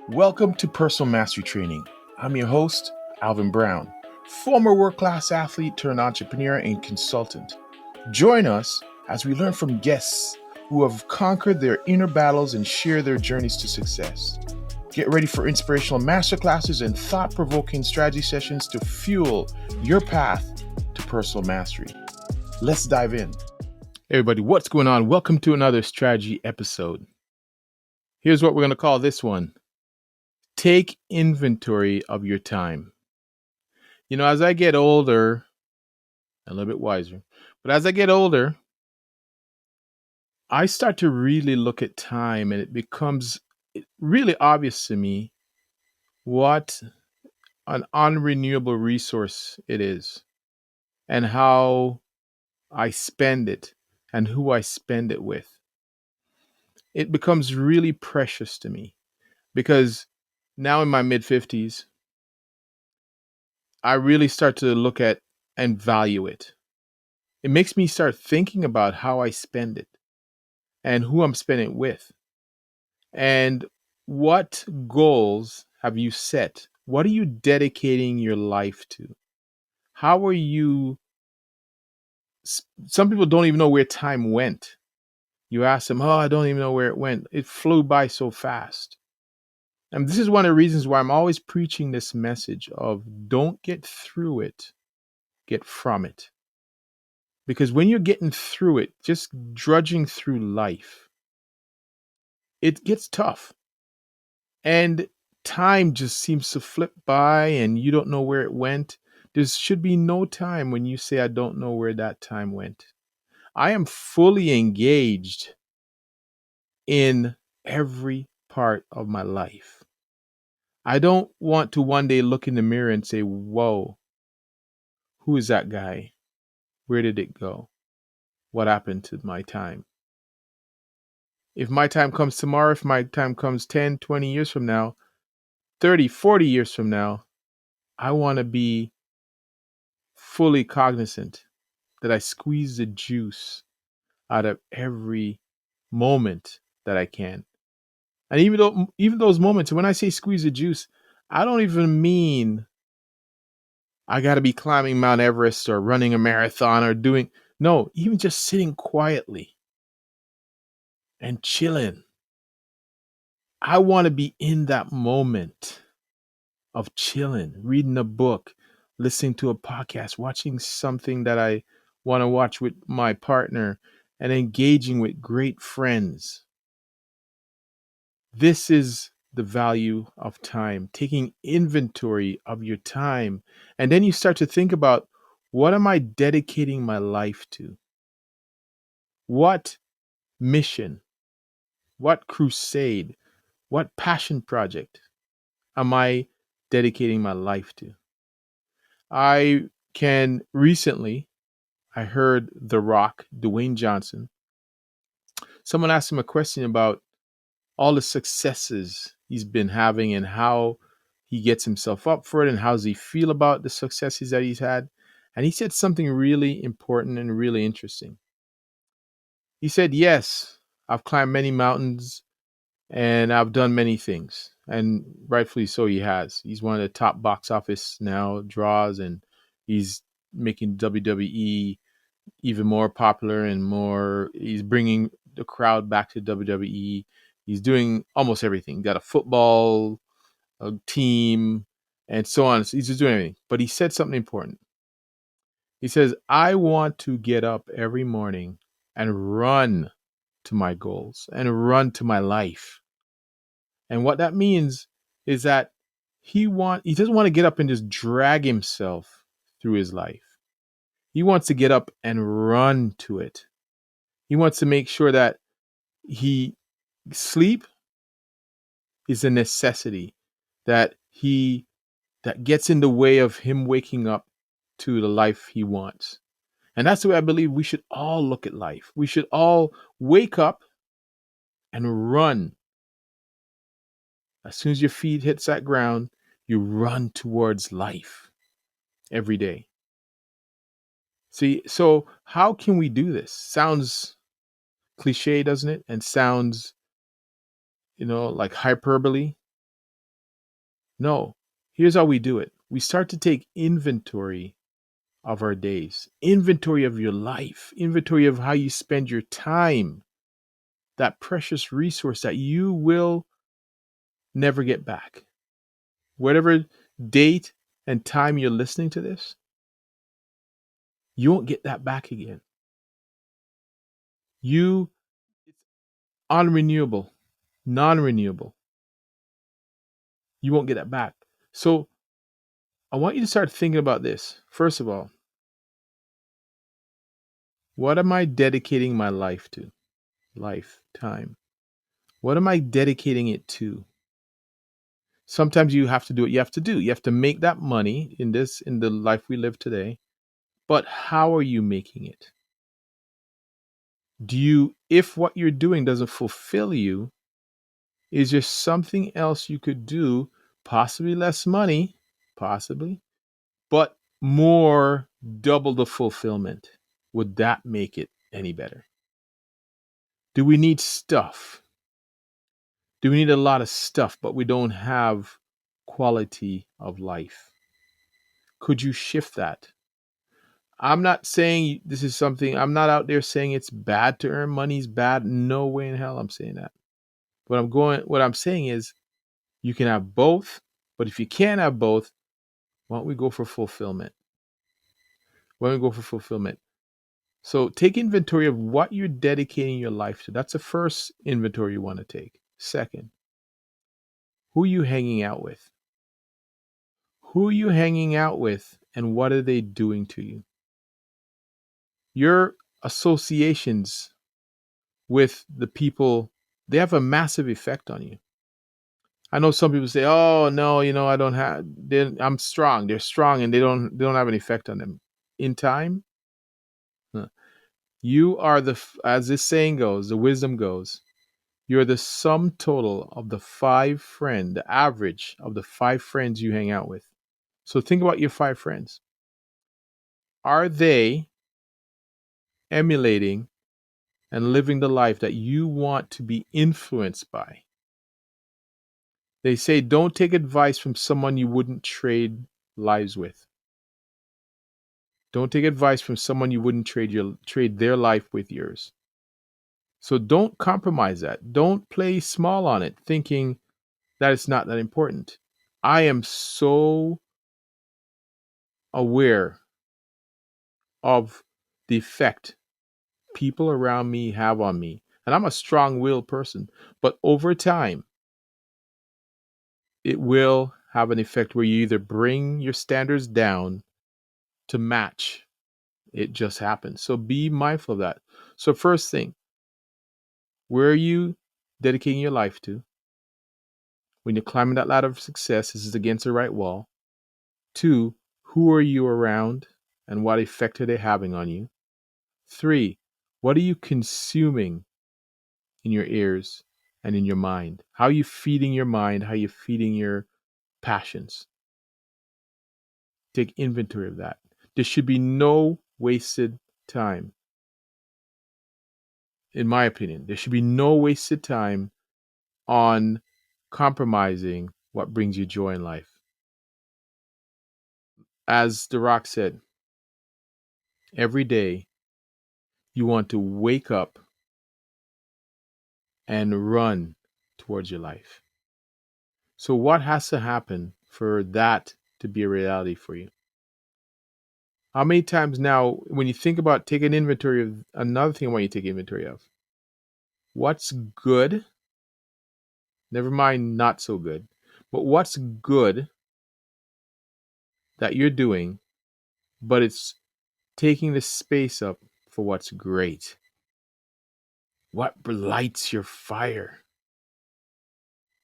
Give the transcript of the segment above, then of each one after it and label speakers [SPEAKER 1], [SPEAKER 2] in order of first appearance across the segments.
[SPEAKER 1] Welcome to Personal Mastery Training. I'm your host, Alvin Brown, former world-class athlete turned entrepreneur and consultant. Join us as we learn from guests who have conquered their inner battles and share their journeys to success. Get ready for inspirational masterclasses and thought-provoking strategy sessions to fuel your path to personal mastery. Let's dive in. Hey everybody, what's going on? Welcome to another strategy episode. Here's what we're going to call this one. Take inventory of your time. You know, as I get older, a little bit wiser, but as I get older, I start to really look at time and it becomes really obvious to me what an unrenewable resource it is and how I spend it and who I spend it with. It becomes really precious to me because now in my mid-50s, I really start to look at and value it. It makes me start thinking about how I spend it and who I'm spending it with. And what goals have you set? What are you dedicating your life to? How are you? Some people don't even know where time went. You ask them, oh, I don't even know where it went. It flew by so fast. And this is one of the reasons why I'm always preaching this message of don't get through it, get from it. Because when you're getting through it, just drudging through life, it gets tough. And time just seems to flip by and you don't know where it went. There should be no time when you say, I don't know where that time went. I am fully engaged in every part of my life. I don't want to one day look in the mirror and say, whoa, who is that guy? Where did it go? What happened to my time? If my time comes tomorrow, if my time comes 10, 20 years from now, 30, 40 years from now, I want to be fully cognizant that I squeeze the juice out of every moment that I can. And even those moments, when I say squeeze the juice, I don't even mean I got to be climbing Mount Everest or running a marathon or no, even just sitting quietly and chilling. I want to be in that moment of chilling, reading a book, listening to a podcast, watching something that I want to watch with my partner, and engaging with great friends. This is the value of time, taking inventory of your time. And then you start to think about, what am I dedicating my life to? What mission, what crusade, what passion project am I dedicating my life to? I heard The Rock, Dwayne Johnson. Someone asked him a question about all the successes he's been having and how he gets himself up for it and how does he feel about the successes that he's had. And he said something really important and really interesting. He said, yes, I've climbed many mountains and I've done many things. And rightfully so, he has. He's one of the top box office now draws, and he's making WWE even more popular and more. He's bringing the crowd back to WWE. He's doing almost everything. He's got a football team and so on. So he's just doing everything. But he said something important. He says, I want to get up every morning and run to my goals and run to my life. And what that means is that he doesn't want to get up and just drag himself through his life. He wants to get up and run to it. He wants to make sure that sleep is a necessity, that gets in the way of him waking up to the life he wants. And that's the way I believe we should all look at life. We should all wake up and run. As soon as your feet hits that ground, you run towards life every day. See, so how can we do this? Sounds cliche, doesn't it? And sounds, like hyperbole. No. Here's how we do it. We start to take inventory of our days, inventory of your life, inventory of how you spend your time, that precious resource that you will never get back. Whatever date and time you're listening to this, you won't get that back again. You, it's unrenewable, non-renewable. You won't get that back. So I want you to start thinking about this. First of all, what am I dedicating my life to? Lifetime. What am I dedicating it to? Sometimes you have to do what you have to do. You have to make that money in the life we live today. But how are you making it? If what you're doing doesn't fulfill you, is there something else you could do? Possibly less money, possibly, but more, double the fulfillment. Would that make it any better? Do we need stuff? Do we need a lot of stuff, but we don't have quality of life? Could you shift that? I'm not saying this is something, I'm not out there saying it's bad to earn money is bad. No way in hell I'm saying that. What I'm saying is you can have both, but if you can't have both, why don't we go for fulfillment? Why don't we go for fulfillment? So take inventory of what you're dedicating your life to. That's the first inventory you want to take. Second, who are you hanging out with? Who are you hanging out with and what are they doing to you? Your associations with the people, they have a massive effect on you. I know some people say, "Oh no, I don't have. I'm strong. They're strong, and they don't have an effect on them." In time, you are as this saying goes, the wisdom goes. You're the sum total of the average of the 5 friends you hang out with. So think about your 5 friends. Are they emulating and living the life that you want to be influenced by? They say don't take advice from someone you wouldn't trade lives with. Don't take advice from someone you wouldn't trade their life with yours. So don't compromise that. Don't play small on it, thinking that it's not that important. I am so aware of the effect people around me have on me. And I'm a strong-willed person, but over time, it will have an effect where you either bring your standards down to match. It just happens. So be mindful of that. So first thing, where are you dedicating your life to? When you're climbing that ladder of success, this is against the right wall. 2, who are you around and what effect are they having on you? 3, what are you consuming in your ears and in your mind? How are you feeding your mind? How are you feeding your passions? Take inventory of that. There should be no wasted time. In my opinion, there should be no wasted time on compromising what brings you joy in life. As The Rock said, every day you want to wake up and run towards your life. So, what has to happen for that to be a reality for you? How many times now, when you think about taking inventory of another thing I want you to take inventory of, what's good? Never mind not so good, but what's good that you're doing, but it's taking the space up for what's great? What lights your fire?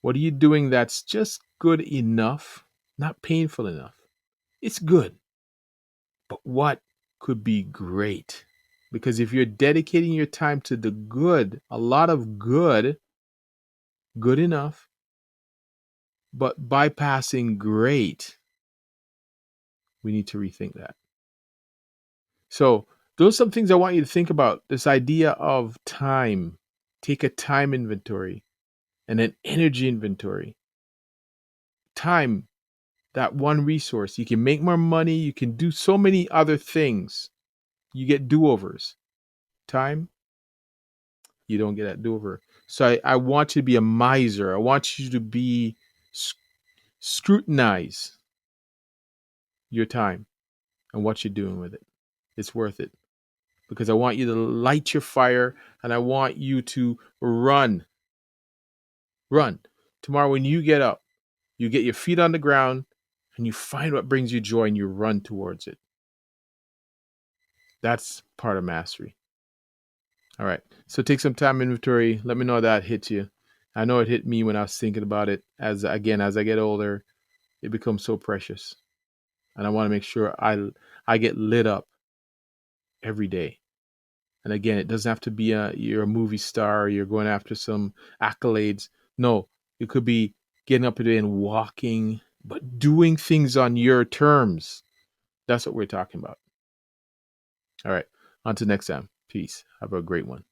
[SPEAKER 1] What are you doing that's just good enough, not painful enough? It's good, but what could be great? Because if you're dedicating your time to the good, a lot of good, good enough, but bypassing great, we need to rethink that. So, those are some things I want you to think about. This idea of time. Take a time inventory and an energy inventory. Time, that one resource. You can make more money. You can do so many other things. You get do-overs. Time, you don't get that do-over. So I want you to be a miser. I want you to be scrutinize your time and what you're doing with it. It's worth it, because I want you to light your fire, and I want you to run. Run. Tomorrow when you get up, you get your feet on the ground and you find what brings you joy and you run towards it. That's part of mastery. All right. So take some time inventory. Let me know how that hit you. I know it hit me when I was thinking about it. As I get older, it becomes so precious. And I want to make sure I get lit up every day. And again, it doesn't have to be you're a movie star, you're going after some accolades. No, it could be getting up today and walking, but doing things on your terms. That's what we're talking about. All right. On to next time. Peace. Have a great one.